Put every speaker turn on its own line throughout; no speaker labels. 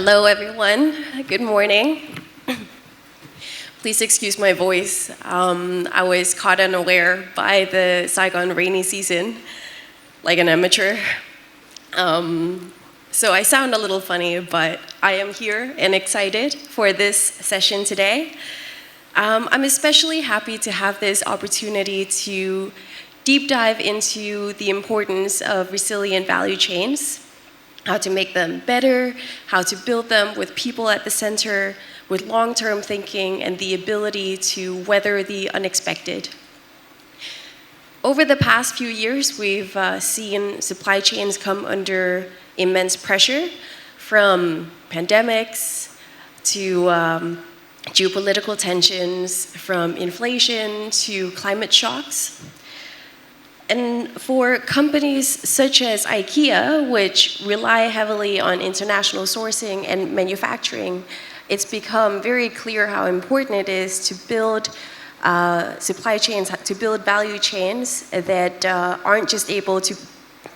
Hello, everyone. Good morning. Please excuse my voice. I was caught unaware by the Saigon rainy season, like an amateur. So I sound a little funny, but I am here and excited for this session today. I'm especially happy to have this opportunity to deep dive into the importance of resilient value chains, how to make them better, how to build them with people at the center, with long-term thinking and the ability to weather the unexpected. Over the past few years, we've seen supply chains come under immense pressure, from pandemics to geopolitical tensions, from inflation to climate shocks. And for companies such as IKEA, which rely heavily on international sourcing and manufacturing, it's become very clear how important it is to build supply chains, to build value chains that aren't just able to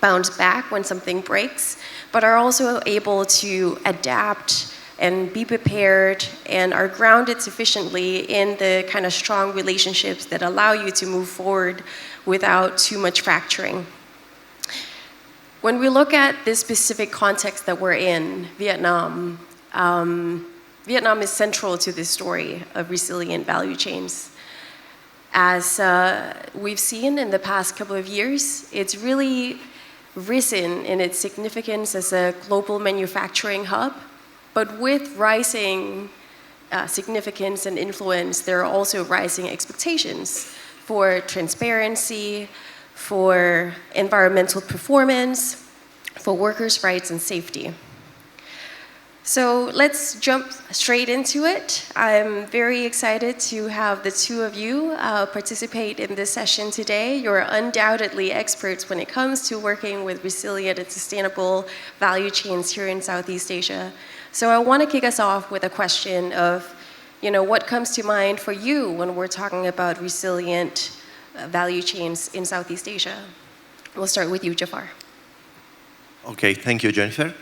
bounce back when something breaks, but are also able to adapt and be prepared and are grounded sufficiently in the kind of strong relationships that allow you to move forward without too much fracturing. When we look at this specific context that we're in, Vietnam, Vietnam is central to this story of resilient value chains. As we've seen in the past couple of years, it's really risen in its significance as a global manufacturing hub. But with rising significance and influence, there are also rising expectations for transparency, for environmental performance, for workers' rights and safety. So let's jump straight into it. I'm very excited to have the two of you participate in this session today. You're undoubtedly experts when it comes to working with resilient and sustainable value chains here in Southeast Asia. So I want to kick us off with a question of, what comes to mind for you when we're talking about resilient value chains in Southeast Asia? We'll start with you, Giafar.
Okay, thank you, Jennifer.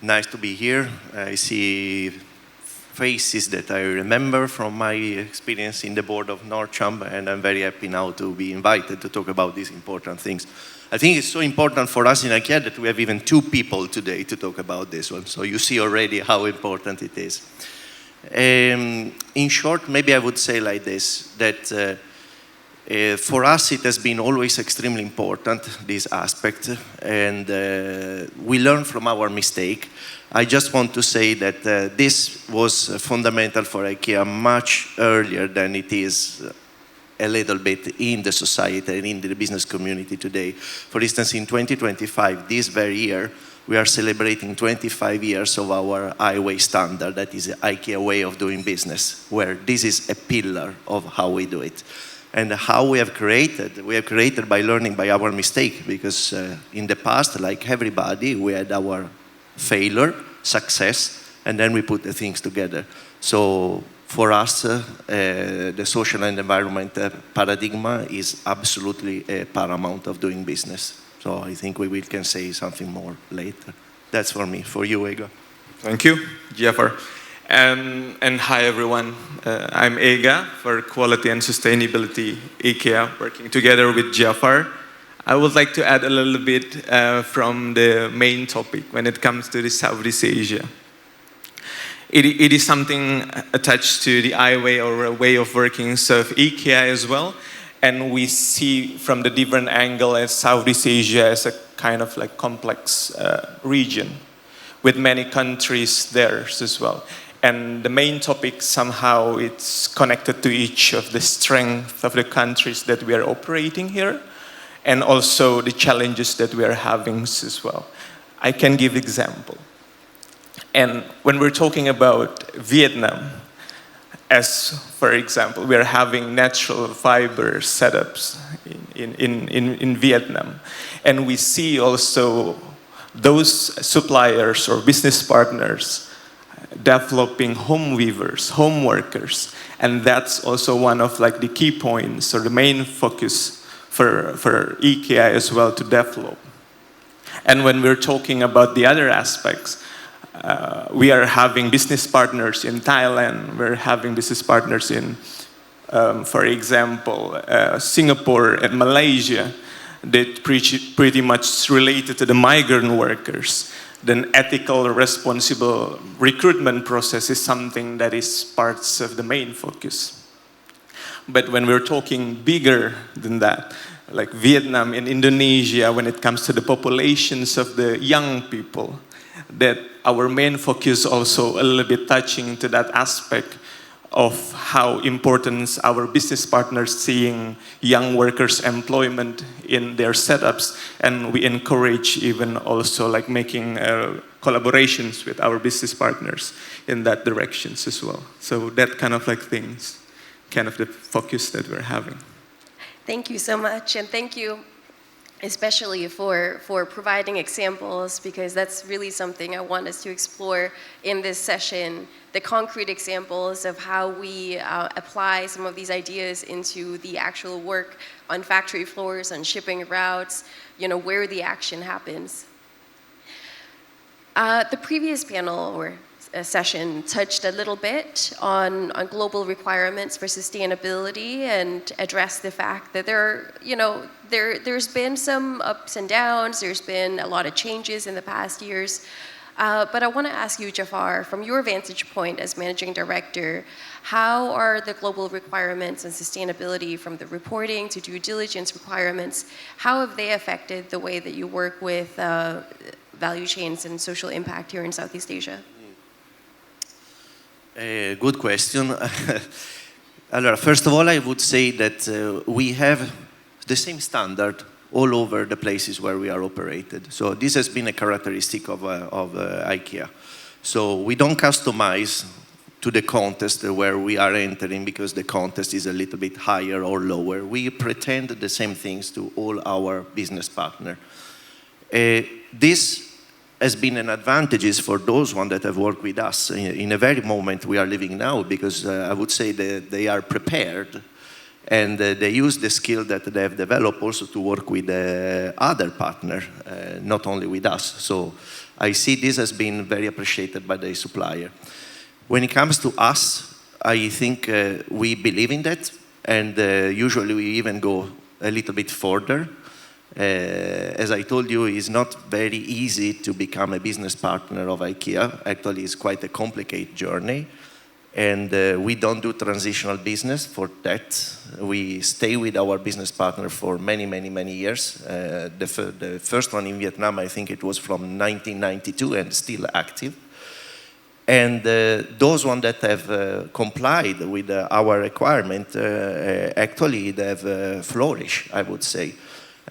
Nice to be here. I see faces that I remember from my experience in the board of NordCham, and I'm very happy now to be invited to talk about these important things. I think it's so important for us in IKEA that we have even two people today to talk about this one. So you see already how important it is. In short, maybe I would say like this, that for us it has been always extremely important, this aspect, and we learn from our mistake. I just want to say that this was fundamental for IKEA much earlier than it is a little bit in the society and in the business community today. For instance, in 2025, this very year, we are celebrating 25 years of our highway standard, that is the IKEA way of doing business, where this is a pillar of how we do it. And how we have created by learning by our mistake, because in the past, like everybody, we had our failure, success, and then we put the things together. So for us, the social and environment paradigm is absolutely paramount of doing business. So I think we can say something more later. That's for me. For you, Ega.
Thank you, Giafar. And hi, everyone. I'm Ega for Quality and Sustainability IKEA, working together with Giafar. I would like to add a little bit from the main topic when it comes to the Southeast Asia. It is something attached to the I way or a way of working of IKEA as well. And we see from the different angle as Southeast Asia as a kind of like complex region with many countries there as well. And the main topic somehow it's connected to each of the strengths of the countries that we are operating here, and also the challenges that we are having as well. I can give example. And when we're talking about Vietnam, as for example, we are having natural fiber setups in Vietnam. And we see also those suppliers or business partners developing home weavers, home workers. And that's also one of like the key points or the main focus for IKEA as well to develop. And when we're talking about the other aspects, We are having business partners in Thailand. We're having business partners in, for example, Singapore and Malaysia that pretty much related to the migrant workers. Then ethical, responsible recruitment process is something that is parts of the main focus. But when we're talking bigger than that, like Vietnam and Indonesia, when it comes to the populations of the young people, that our main focus also a little bit touching to that aspect of how important our business partners seeing young workers' employment in their setups, and we encourage even also like making collaborations with our business partners in that directions as well. So that kind of like things, kind of the focus that we're having.
Thank you so much, and thank you especially for providing examples, because that's really something I want us to explore in this session, the concrete examples of how we apply some of these ideas into the actual work on factory floors, on shipping routes, where the action happens. The previous panel or session touched a little bit on global requirements for sustainability and addressed the fact that there's been some ups and downs, there's been a lot of changes in the past years. But I want to ask you, Giafar, from your vantage point as managing director, how are the global requirements and sustainability, from the reporting to due diligence requirements, how have they affected the way that you work with value chains and social impact here in Southeast Asia?
Good question. First of all, I would say that we have the same standard all over the places where we are operated. So this has been a characteristic of IKEA. So we don't customize to the context where we are entering because the context is a little bit higher or lower. We pretend the same things to all our business partners. This has been an advantage for those ones that have worked with us in a very moment we are living now, because I would say that they are prepared and they use the skill that they have developed also to work with other partners, not only with us. So I see this as being very appreciated by the supplier. When it comes to us, I think we believe in that, and usually we even go a little bit further. As I told you, it's not very easy to become a business partner of IKEA. Actually, it's quite a complicated journey. And we don't do transitional business for that. We stay with our business partner for many, many, many years. The first one in Vietnam, I think it was from 1992 and still active. And those ones that have complied with our requirement, actually they have flourished, I would say.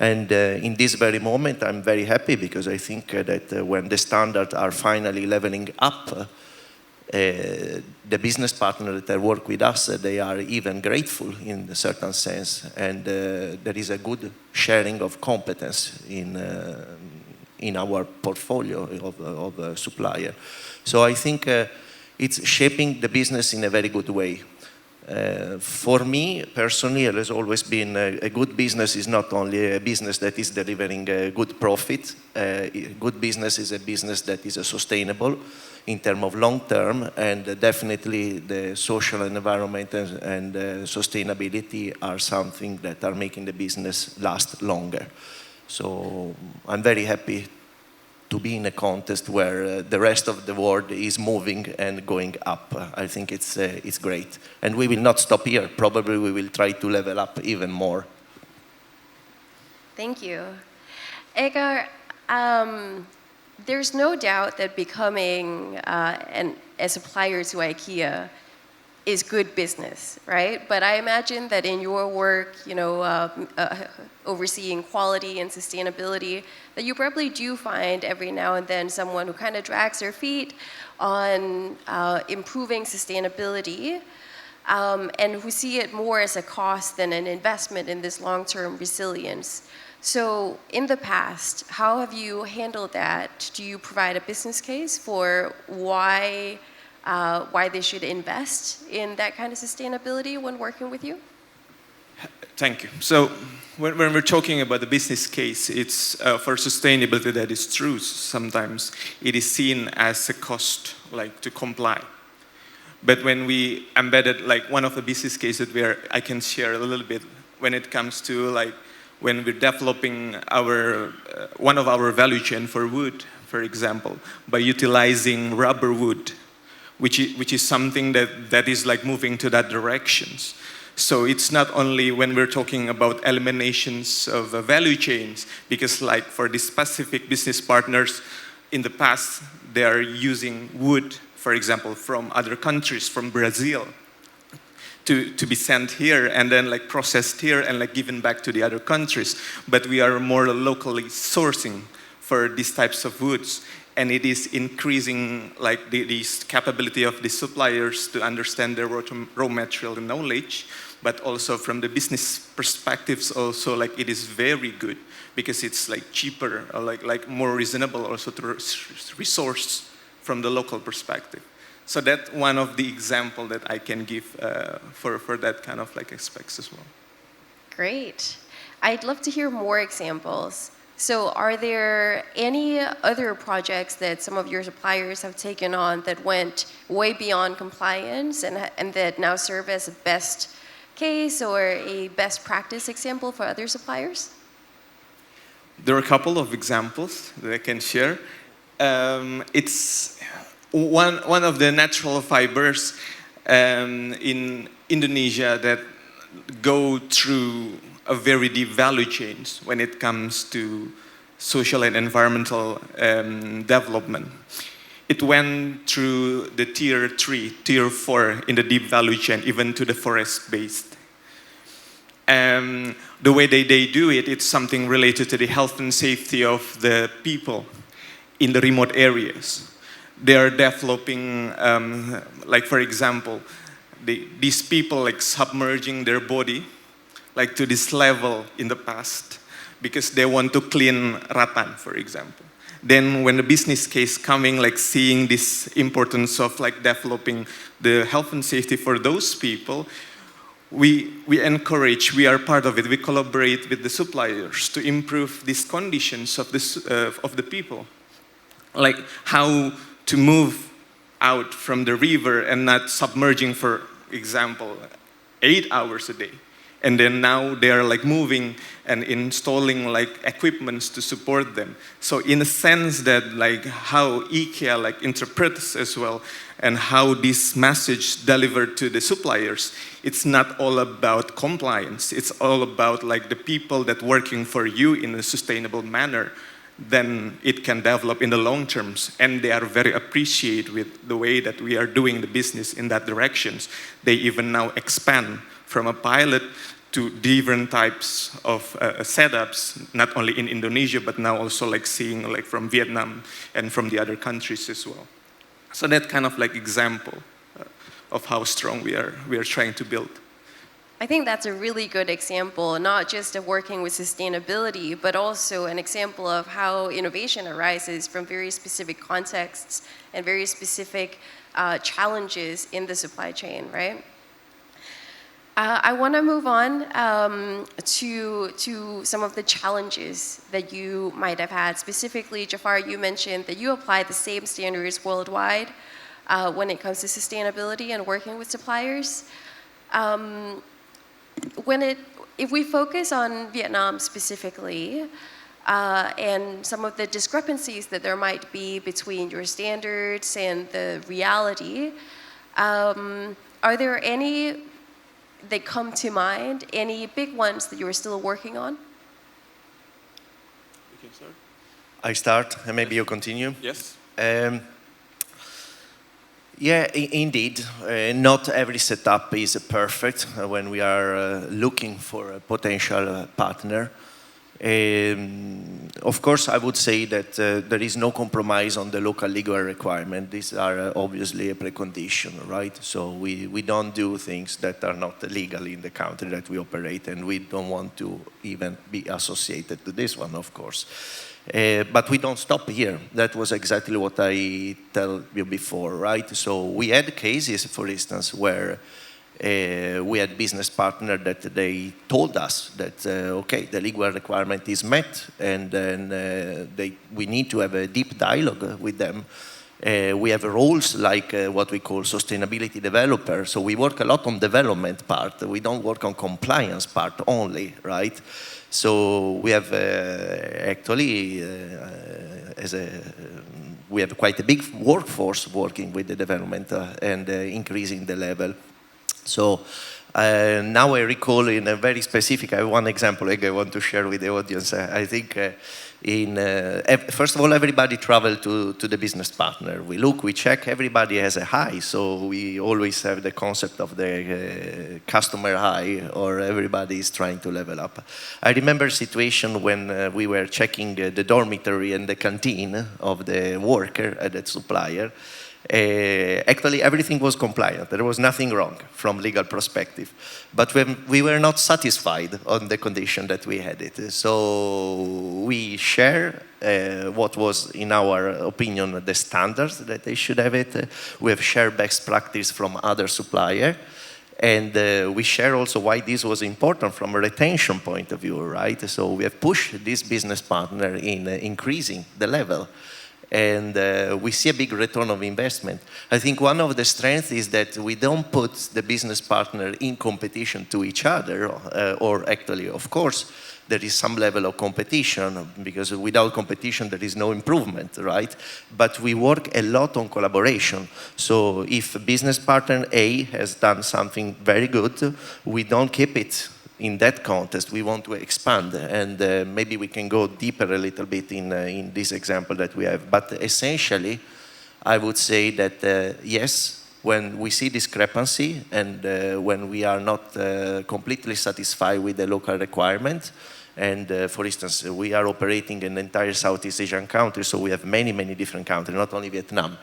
And in this very moment, I'm very happy because I think that when the standards are finally leveling up, the business partners that work with us, they are even grateful in a certain sense. And there is a good sharing of competence in our portfolio of supplier. So I think it's shaping the business in a very good way. For me, personally, it has always been a good business is not only a business that is delivering a good profit. Good business is a business that is sustainable in terms of long term, and definitely the social environment and sustainability are something that are making the business last longer. So I'm very happy to be in a context where the rest of the world is moving and going up. I think it's great. And we will not stop here. Probably we will try to level up even more.
Thank you. Ega, there's no doubt that becoming a supplier to IKEA is good business, right? But I imagine that in your work, overseeing quality and sustainability, that you probably do find every now and then someone who kind of drags their feet on improving sustainability, and who see it more as a cost than an investment in this long-term resilience. So in the past, how have you handled that? Do you provide a business case for why they should invest in that kind of sustainability when working with you?
Thank you. So when we're talking about the business case, it's for sustainability that is true. Sometimes it is seen as a cost, like to comply. But when we embedded, like one of the business cases where I can share a little bit when it comes to like when we're developing our one of our value chain for wood, for example, by utilizing rubber wood, which is something that is like moving to that directions. So it's not only when we're talking about eliminations of value chains, because like for the specific business partners in the past, they are using wood, for example, from other countries, from Brazil, to be sent here and then like processed here and like given back to the other countries. But we are more locally sourcing for these types of woods. And it is increasing like the capability of the suppliers to understand their raw material knowledge, but also from the business perspectives also like it is very good because it's like cheaper or like more reasonable also to resource from the local perspective. So that's one of the example that I can give for that kind of like aspects as well.
Great. I'd love to hear more examples. So are there any other projects that some of your suppliers have taken on that went way beyond compliance and that now serve as a best case or a best practice example for other suppliers?
There are a couple of examples that I can share. It's one of the natural fibers in Indonesia that go through a very deep value chains when it comes to social and environmental development. It went through the tier 3, tier 4 in the deep value chain, even to the forest-based. The way they do it, it's something related to the health and safety of the people in the remote areas. They are developing, like for example, these people like submerging their body like to this level in the past because they want to clean rattan, for example. Then when the business case coming, like seeing this importance of like developing the health and safety for those people, we encourage, we are part of it, we collaborate with the suppliers to improve these conditions of the people. Like how to move out from the river and not submerging, for example, 8 hours a day. And then now they are like moving and installing like equipments to support them. So in a sense that like how IKEA like interprets as well and how this message delivered to the suppliers, it's not all about compliance. It's all about like the people that working for you in a sustainable manner. Then it can develop in the long terms. And they are very appreciated with the way that we are doing the business in that directions. They even now expand from a pilot to different types of setups, not only in Indonesia, but now also like seeing like from Vietnam and from the other countries as well. So that kind of like example of how strong we are trying to build.
I think that's a really good example, not just of working with sustainability, but also an example of how innovation arises from very specific contexts and very specific challenges in the supply chain, right? I want to move on to some of the challenges that you might have had. Specifically, Giafar, you mentioned that you apply the same standards worldwide when it comes to sustainability and working with suppliers. If we focus on Vietnam specifically, and some of the discrepancies that there might be between your standards and the reality, are there any that come to mind, any big ones that you're still working on?
You can start.
I start, and maybe you continue.
Yes.
Yeah, indeed. Not every setup is perfect when we are looking for a potential partner. Of course, I would say that there is no compromise on the local legal requirement. These are obviously a precondition, right? So we don't do things that are not legal in the country that we operate, and we don't want to even be associated to this one, of course. But we don't stop here. That was exactly what I told you before, right? So we had cases, for instance, where We had business partners that they told us that, okay, the legal requirement is met, and then we need to have a deep dialogue with them. We have roles like what we call sustainability developer. So we work a lot on development part. We don't work on compliance part only, right? So we have actually, we have quite a big workforce working with the development and increasing the level. So now I recall in a very specific, I have one example I want to share with the audience. I think first of all, everybody travel to the business partner. We look, we check, everybody has a high. So we always have the concept of the customer high, or everybody is trying to level up. I remember a situation when we were checking the dormitory and the canteen of the worker at that supplier. Actually, everything was compliant. There was nothing wrong from legal perspective. But we were not satisfied on the condition that we had it. So we share what was, in our opinion, the standards that they should have it. We have shared best practice from other suppliers. And we share also why this was important from a retention point of view, right? So we have pushed this business partner in increasing the level. And we see a big return of investment. I think one of the strengths is that we don't put the business partner in competition to each other, or actually, of course, there is some level of competition, because without competition there is no improvement, right? But we work a lot on collaboration. So if business partner A has done something very good, we don't keep it in that context. We want to expand, and maybe we can go deeper a little bit in this example that we have. But essentially, I would say that yes, when we see discrepancy and when we are not completely satisfied with the local requirement, and for instance, we are operating in the entire Southeast Asian countries, so we have many, many different countries, not only Vietnam.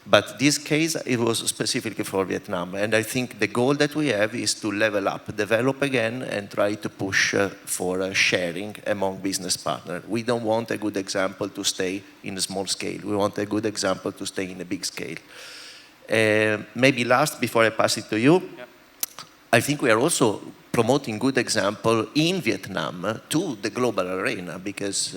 But this case, it was specifically for Vietnam. And I think the goal that we have is to level up, develop again, and try to push for sharing among business partners. We don't want a good example to stay in a small scale. We want a good example to stay in a big scale. Maybe last, before I pass it to you, yeah. I think we are also promoting good example in Vietnam to the global arena, because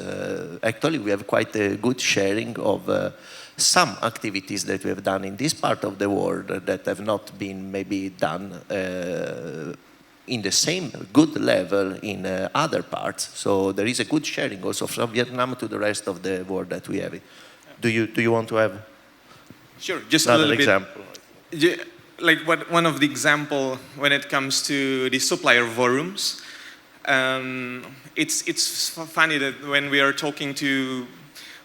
actually we have quite a good sharing of some activities that we have done in this part of the world that have not been maybe done in the same good level in other parts. So there is a good sharing also from Vietnam to the rest of the world that we have it. Do you want to have?
Sure, just
another
a little
example?
Bit. Like one of the example when it comes to the supplier forums, it's funny that when we are talking to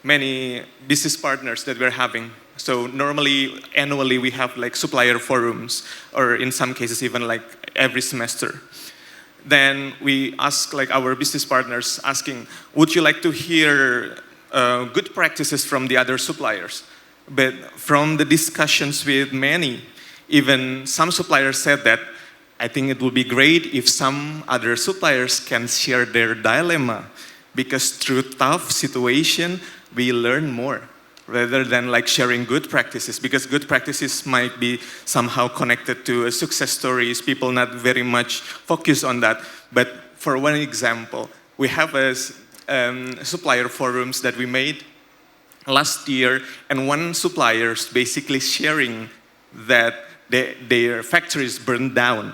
many business partners that we're having. So normally, annually, we have like supplier forums, or in some cases even like every semester. Then we ask like our business partners asking, would you like to hear good practices from the other suppliers? But from the discussions with many, even some suppliers said that, I think it would be great if some other suppliers can share their dilemma, because through tough situation, we learn more rather than like sharing good practices, because good practices might be somehow connected to success stories. People not very much focus on that. But for one example, we have a supplier forums that we made last year, and one supplier is basically sharing that their factories burned down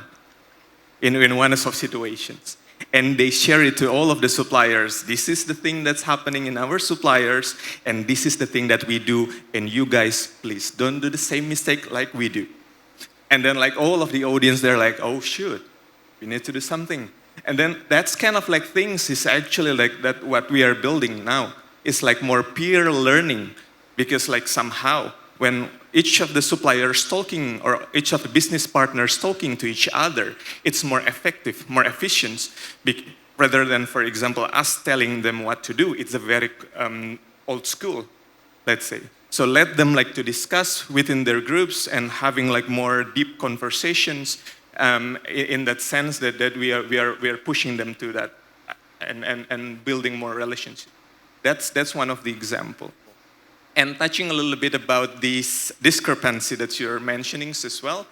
in one of situations. And they share it to all of the suppliers. This is the thing that's happening in our suppliers, and this is the thing that we do, and you guys, please, don't do the same mistake like we do. And then like all of the audience, they're like, oh shoot, we need to do something. And then that's kind of like things is actually like that what we are building now. It's like more peer learning, because like somehow when each of the suppliers talking, or each of the business partners talking to each other, it's more effective, more efficient, rather than, for example, us telling them what to do. It's a very old school, let's say. So let them like to discuss within their groups and having like more deep conversations in that sense that we are pushing them to that and building more relationships. That's one of the examples. And touching a little bit about this discrepancy that you're mentioning as well,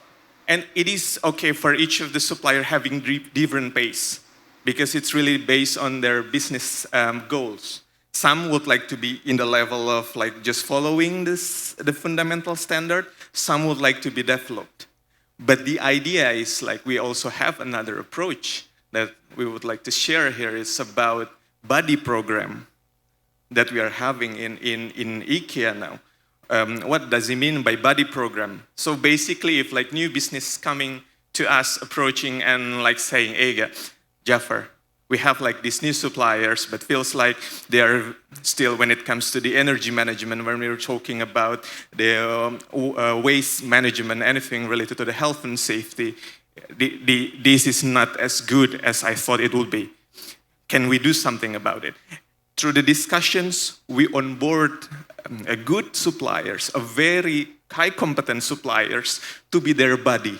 And it is okay for each of the supplier having different pace because it's really based on their business goals. Some would like to be in the level of like just following the fundamental standard. Some would like to be developed. But the idea is like we also have another approach that we would like to share here is about buddy program that we are having in IKEA now. What does it mean by buddy program? So basically, if like new business coming to us, approaching and like saying, Ega, Giafar, we have like these new suppliers, but feels like they are still, when it comes to the energy management, when we were talking about the waste management, anything related to the health and safety, this is not as good as I thought it would be. Can we do something about it? Through the discussions, we onboard a good suppliers, a very high competent suppliers to be their buddy.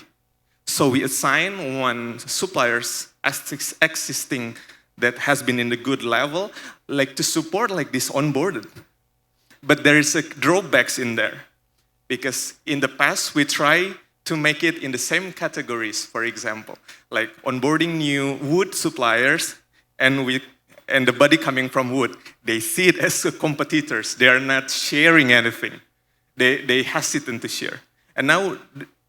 So we assign one suppliers existing that has been in the good level, like to support like this onboarded. But there is a drawbacks in there because in the past we try to make it in the same categories. For example, like onboarding new wood suppliers and the buddy coming from wood, they see it as competitors. They are not sharing anything. They hesitant to share. And now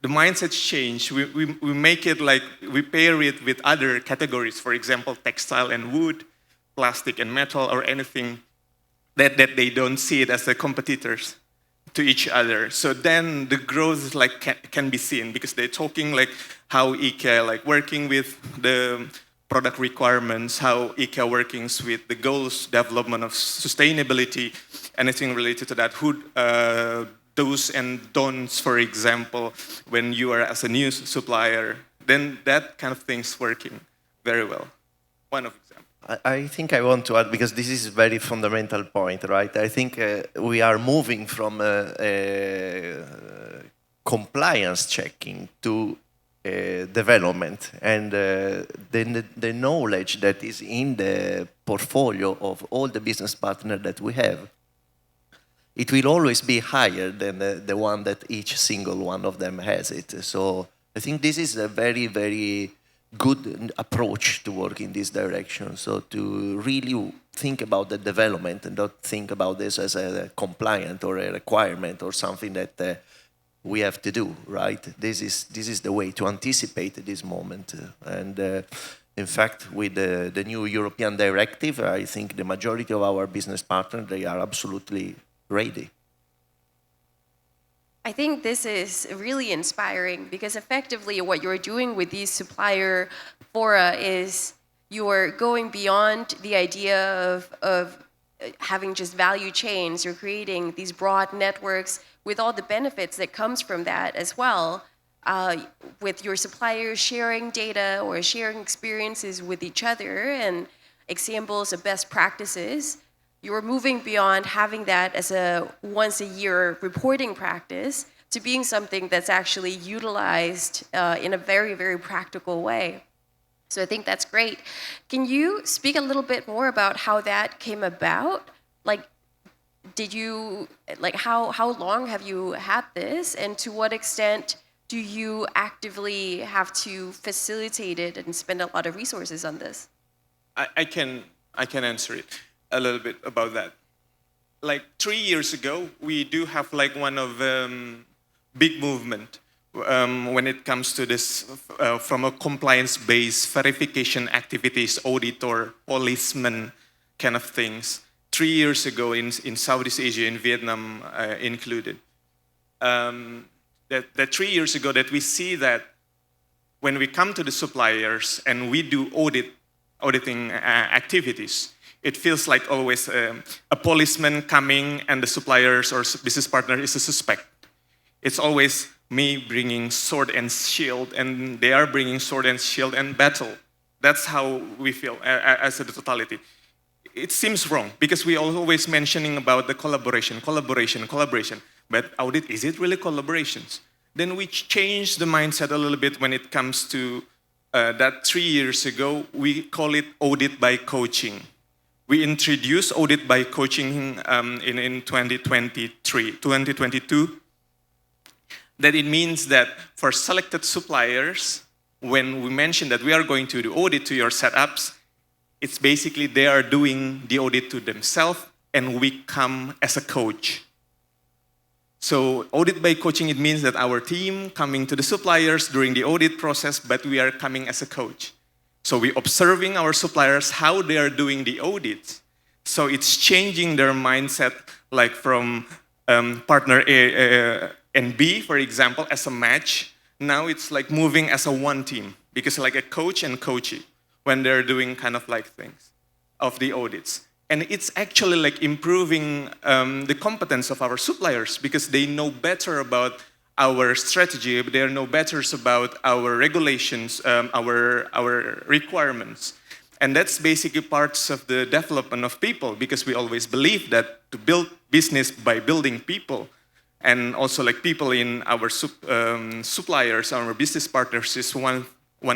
the mindset change. We make it like we pair it with other categories. For example, textile and wood, plastic and metal, or anything that they don't see it as the competitors to each other. So then the growth like can be seen because they're talking like how IKEA like working with the product requirements, how IKEA working with the goals, development of sustainability, anything related to that, do's and don'ts, for example, when you are as a new supplier, then that kind of thing's working very well. One of example.
I think I want to add, because this is a very fundamental point, right? I think we are moving from compliance checking to development, and the knowledge that is in the portfolio of all the business partners that we have, it will always be higher than the one that each single one of them has it. So I think this is a very, very good approach to work in this direction. So to really think about the development and not think about this as a compliant or a requirement or something that we have to do, right? This is the way to anticipate this moment. In fact, with the new European directive, I think the majority of our business partners, they are absolutely ready.
I think this is really inspiring because effectively what you're doing with these supplier fora is you're going beyond the idea of having just value chains. You're creating these broad networks with all the benefits that comes from that as well, with your suppliers sharing data or sharing experiences with each other and examples of best practices. You're moving beyond having that as a once-a-year reporting practice to being something that's actually utilized in a very, very practical way. So I think that's great. Can you speak a little bit more about how that came about? Like, how long have you had this, and to what extent do you actively have to facilitate it and spend a lot of resources on this?
I can answer it a little bit about that. Like 3 years ago, we do have like one of big movement when it comes to this from a compliance-based verification activities, auditor, policeman kind of things. 3 years ago in Southeast Asia, in Vietnam included. That 3 years ago that we see that when we come to the suppliers and we do auditing activities, it feels like always a policeman coming and the suppliers or business partner is a suspect. It's always me bringing sword and shield, and they are bringing sword and shield and battle. That's how we feel as a totality. It seems wrong because we are always mentioning about the collaboration. But audit, is it really collaborations? Then we changed the mindset a little bit when it comes to that 3 years ago. We call it audit by coaching. We introduced audit by coaching in 2022. That it means that for selected suppliers, when we mention that we are going to do audit to your setups, it's basically they are doing the audit to themselves and we come as a coach. So audit by coaching, it means that our team coming to the suppliers during the audit process, but we are coming as a coach. So we're observing our suppliers, how they are doing the audits. So it's changing their mindset, like from partner A and B, for example, as a match. Now it's like moving as a one team, because like a coach and coachee, when they're doing kind of like things of the audits. And it's actually like improving the competence of our suppliers, because they know better about our strategy, they know better about our regulations, our requirements. And that's basically parts of the development of people, because we always believe that to build business by building people, and also like people in our suppliers, our business partners, is one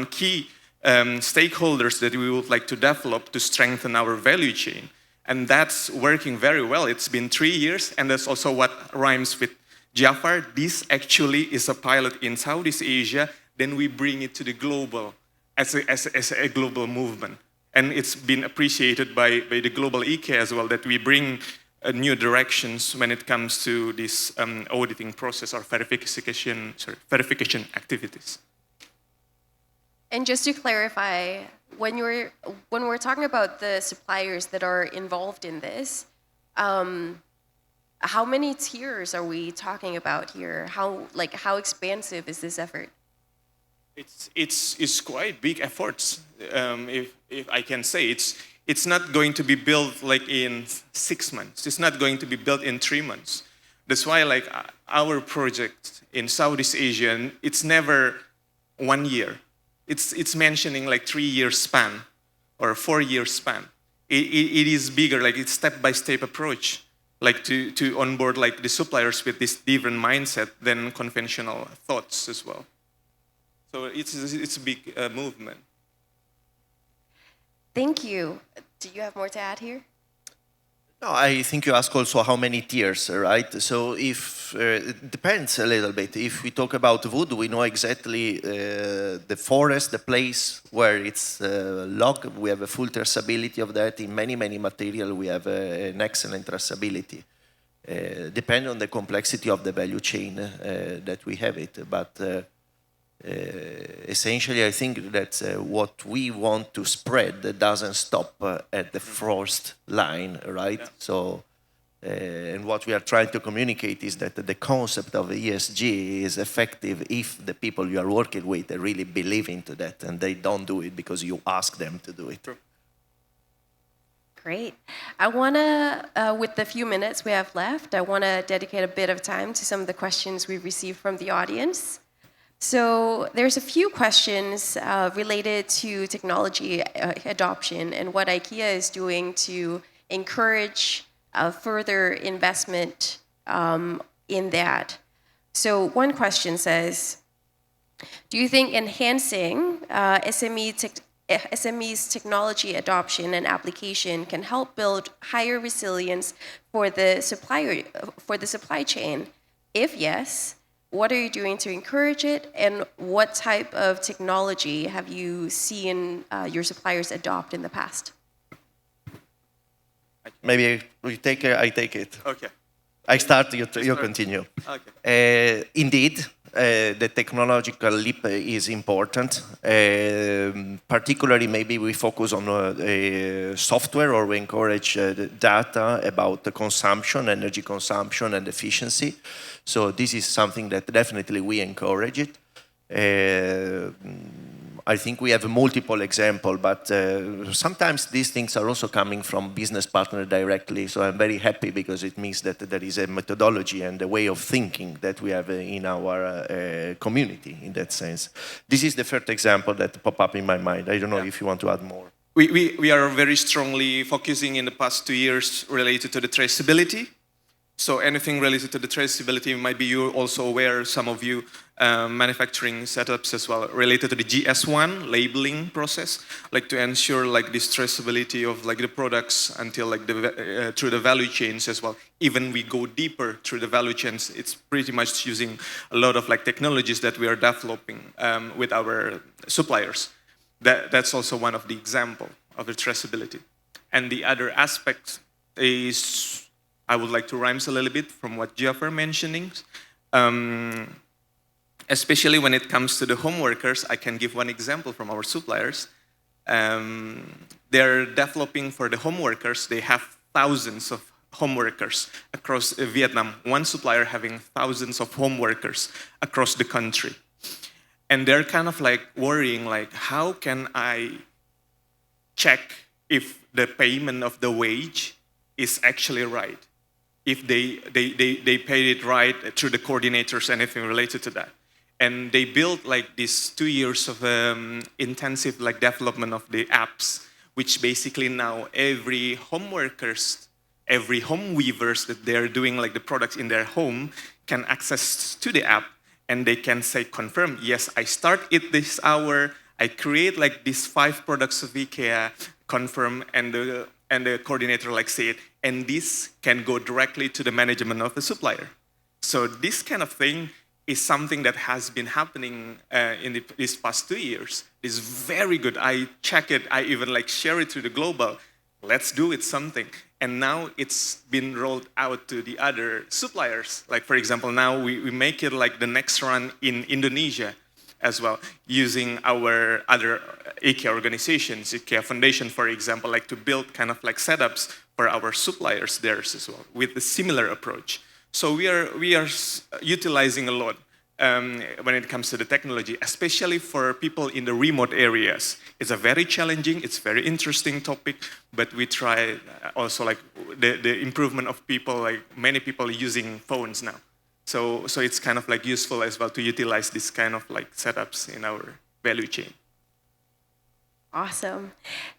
key stakeholders that we would like to develop to strengthen our value chain. And that's working very well. It's been 3 years, and that's also what rhymes with Giafar. This actually is a pilot in Southeast Asia, then we bring it to the global, as a global movement. And it's been appreciated by the global IKEA as well, that we bring new directions when it comes to this auditing process or verification activities.
And just to clarify, when we're talking about the suppliers that are involved in this, how many tiers are we talking about here? How expansive is this effort?
It's quite big efforts. If I can say, it's not going to be built like in 6 months. It's not going to be built in 3 months. That's why like our project in Southeast Asia, it's never 1 year. It's mentioning like 3-year span or 4-year span. It is bigger, like it's step-by-step approach, like to onboard like the suppliers with this different mindset than conventional thoughts as well. So it's a big movement.
Thank you. Do you have more to add here?
No, I think you asked also how many tiers, right? So if it depends a little bit. If we talk about wood, we know exactly the forest, the place where it's logged. We have a full traceability of that. In many material, we have an excellent traceability. Depending on the complexity of the value chain that we have it, but essentially, I think that what we want to spread doesn't stop at the first line, right? Yeah. So, and what we are trying to communicate is that the concept of ESG is effective if the people you are working with really believe into that, and they don't do it because you ask them to do it. True.
Great. I want to, with the few minutes we have left, I want to dedicate a bit of time to some of the questions we've received from the audience. So there's a few questions related to technology adoption and what IKEA is doing to encourage further investment in that. So one question says, do you think enhancing SMEs technology adoption and application can help build higher resilience for the supply chain? If yes, what are you doing to encourage it, and what type of technology have you seen your suppliers adopt in the past?
Maybe I take it.
Okay.
I start, you continue.
Okay.
Indeed, the technological leap is important. Particularly, maybe we focus on software, or we encourage data about the consumption, energy consumption, and efficiency. So this is something that definitely we encourage it. I think we have multiple examples, but sometimes these things are also coming from business partners directly. So I'm very happy, because it means that there is a methodology and a way of thinking that we have in our community in that sense. This is the first example that popped up in my mind. I don't know if you want to add more.
We are very strongly focusing in the past 2 years related to the traceability. So anything related to the traceability, might be you also aware, some of you, manufacturing setups as well, related to the GS1 labeling process, like to ensure like this traceability of like the products until like through the value chains as well. Even we go deeper through the value chains, it's pretty much using a lot of like technologies that we are developing with our suppliers. That's also one of the example of the traceability. And the other aspect is, I would like to rhymes a little bit from what Giafar mentioning. Especially when it comes to the home workers, I can give one example from our suppliers. They're developing for the home workers, they have thousands of home workers across Vietnam. One supplier having thousands of home workers across the country. And they're kind of like worrying, like, how can I check if the payment of the wage is actually right? If they paid it right through the coordinators, anything related to that. And they built like these 2 years of intensive like development of the apps, which basically now every home workers, every home weavers that they're doing like the products in their home can access to the app, and they can say, confirm, yes, I start it this hour, I create like these 5 products of IKEA, confirm, and the coordinator like say it, and this can go directly to the management of the supplier. So this kind of thing is something that has been happening in these past 2 years. It's very good. I check it. I even like share it to the global. Let's do it something. And now it's been rolled out to the other suppliers. Like for example, now we make it like the next run in Indonesia as well, using our other IKEA organizations, IKEA Foundation, for example, like to build kind of like setups for our suppliers there as well, with a similar approach. So we are utilizing a lot when it comes to the technology, especially for people in the remote areas. It's a very challenging, it's very interesting topic, but we try also like the improvement of people, like many people using phones now. So it's kind of like useful as well to utilize this kind of like setups in our value chain.
Awesome.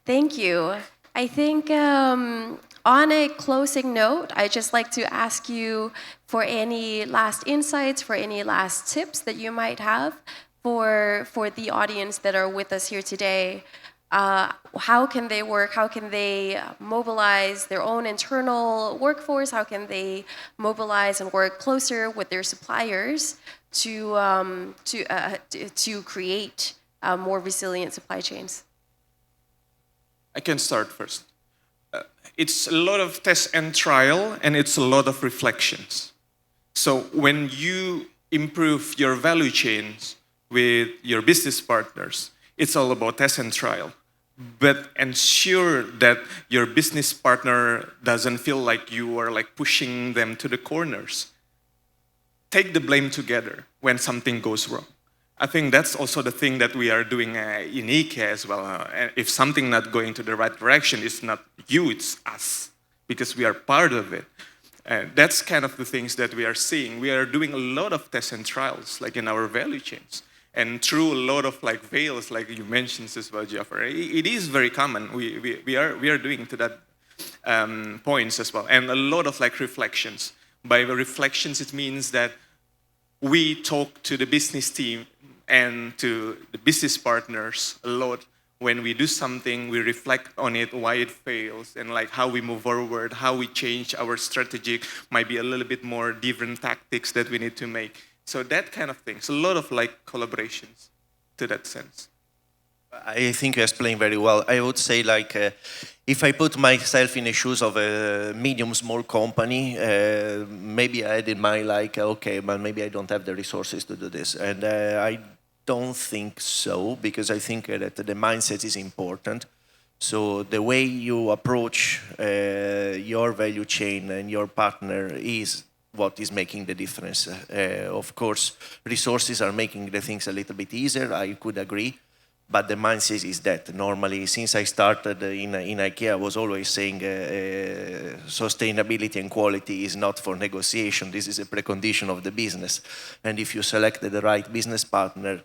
Thank you. I think on a closing note, I'd just like to ask you for any last insights, for any last tips that you might have for the audience that are with us here today. How can they work? How can they mobilize their own internal workforce? How can they mobilize and work closer with their suppliers to create more resilient supply chains?
I can start first. It's a lot of test and trial, and it's a lot of reflections. So when you improve your value chains with your business partners, it's all about test and trial. But ensure that your business partner doesn't feel like you are like pushing them to the corners. Take the blame together when something goes wrong. I think that's also the thing that we are doing in IKEA as well. If something not going to the right direction, it's not you, it's us, because we are part of it. That's kind of the things that we are seeing. We are doing a lot of tests and trials, like in our value chains. And through a lot of like veils, like you mentioned as well, Giafar, it is very common. We are doing to that points as well. And a lot of like reflections. By the reflections, it means that we talk to the business team and to the business partners a lot. When we do something, we reflect on it, why it fails, and like how we move forward, how we change our strategy, might be a little bit more different tactics that we need to make. So that kind of thing. So a lot of like collaborations to that sense.
I think you explained very well. I would say like, if I put myself in the shoes of a medium small company, maybe I did my like, okay, but maybe I don't have the resources to do this. And I don't think so, because I think that the mindset is important. So the way you approach your value chain and your partner is what is making the difference. Of course, resources are making the things a little bit easier, I could agree. But the mindset is that normally, since I started in IKEA, I was always saying sustainability and quality is not for negotiation. This is a precondition of the business. And if you select the right business partner,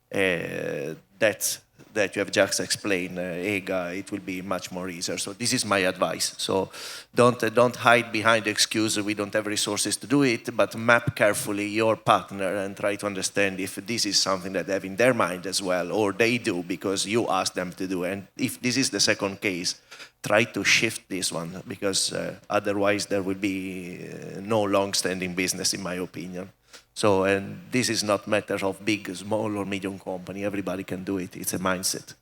that's that you have just explained, Ega, it will be much more easier. So this is my advice. So don't hide behind the excuse we don't have resources to do it, but map carefully your partner and try to understand if this is something that they have in their mind as well, or they do because you ask them to do. And if this is the second case, try to shift this one, because otherwise there will be no long-standing business, in my opinion. So, and this is not matter of big, small, or medium company. Everybody can do it. It's a mindset.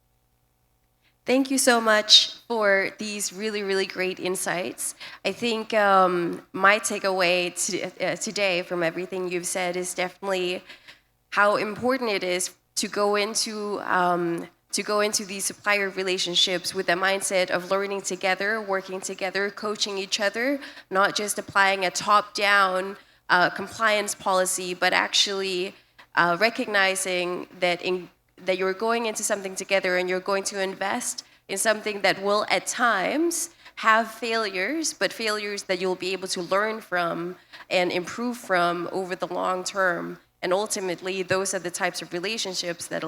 Thank you so much for these really, really great insights. I think my takeaway today from everything you've said is definitely how important it is to go into these supplier relationships with the mindset of learning together, working together, coaching each other, not just applying a top-down compliance policy, but actually recognizing that that you're going into something together and you're going to invest in something that will at times have failures, but failures that you'll be able to learn from and improve from over the long term. And ultimately, those are the types of relationships that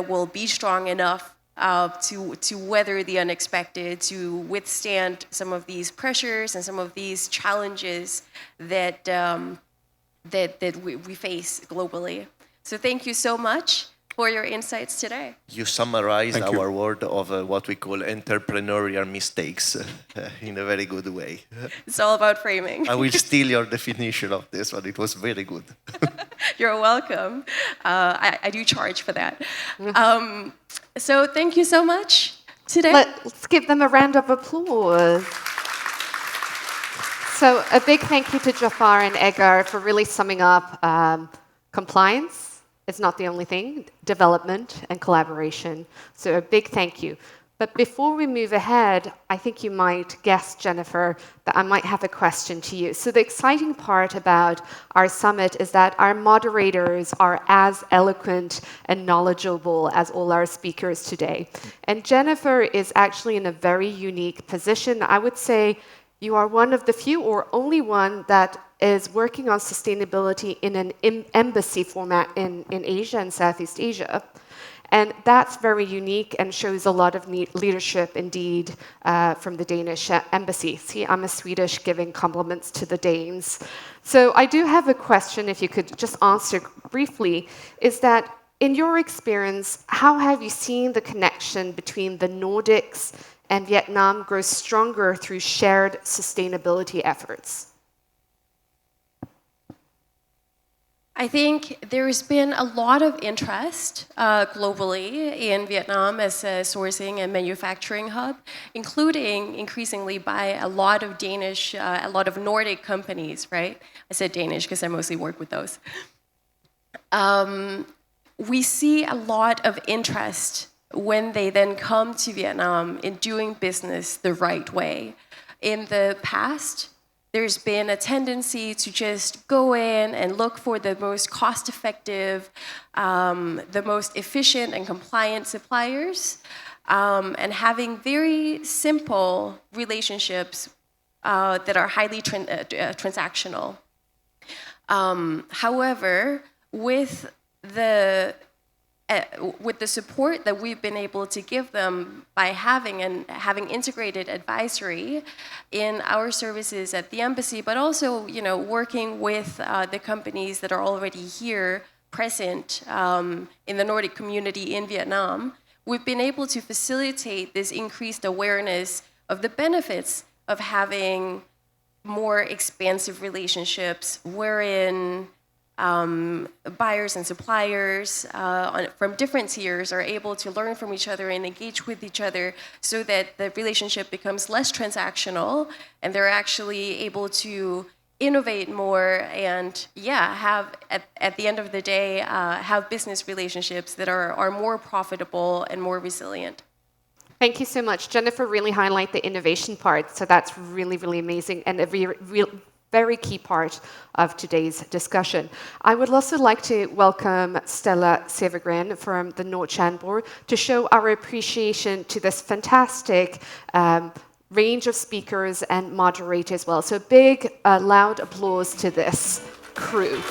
will be strong enough to weather the unexpected, to withstand some of these pressures and some of these challenges that we face globally. So thank you so much for your insights today.
You summarized our word of what we call entrepreneurial mistakes in a very good way.
It's all about framing.
I will steal your definition of this one. It was very good.
You're welcome. I do charge for that. So thank you so much today.
Let's give them a round of applause. So a big thank you to Giafar and Ega for really summing up compliance. It's not the only thing, development and collaboration. So a big thank you. But before we move ahead, I think you might guess, Jennifer, that I might have a question to you. So the exciting part about our summit is that our moderators are as eloquent and knowledgeable as all our speakers today. And Jennifer is actually in a very unique position. I would say you are one of the few or only one that is working on sustainability in an embassy format in Asia and Southeast Asia. And that's very unique and shows a lot of leadership indeed from the Danish embassy. See, I'm a Swedish giving compliments to the Danes. So I do have a question, if you could just answer briefly, is that in your experience, how have you seen the connection between the Nordics and Vietnam grow stronger through shared sustainability efforts?
I think there's been a lot of interest globally in Vietnam as a sourcing and manufacturing hub, including increasingly by a lot of Nordic companies, right? I said Danish because I mostly work with those. We see a lot of interest when they then come to Vietnam in doing business the right way. In the past, there's been a tendency to just go in and look for the most cost-effective, the most efficient and compliant suppliers, and having very simple relationships that are highly transactional. However, with the support that we've been able to give them by having integrated advisory in our services at the embassy, but also, working with the companies that are already here present in the Nordic community in Vietnam, we've been able to facilitate this increased awareness of the benefits of having more expansive relationships wherein buyers and suppliers from different tiers are able to learn from each other and engage with each other so that the relationship becomes less transactional and they're actually able to innovate more and have at the end of the day have business relationships that are more profitable and more resilient.
Thank you so much. Jennifer really highlight the innovation part, so that's really, really amazing and a very key part of today's discussion. I would also like to welcome Stella Severgren from the NordCham board to show our appreciation to this fantastic range of speakers and moderators as well. So big, loud applause to this crew.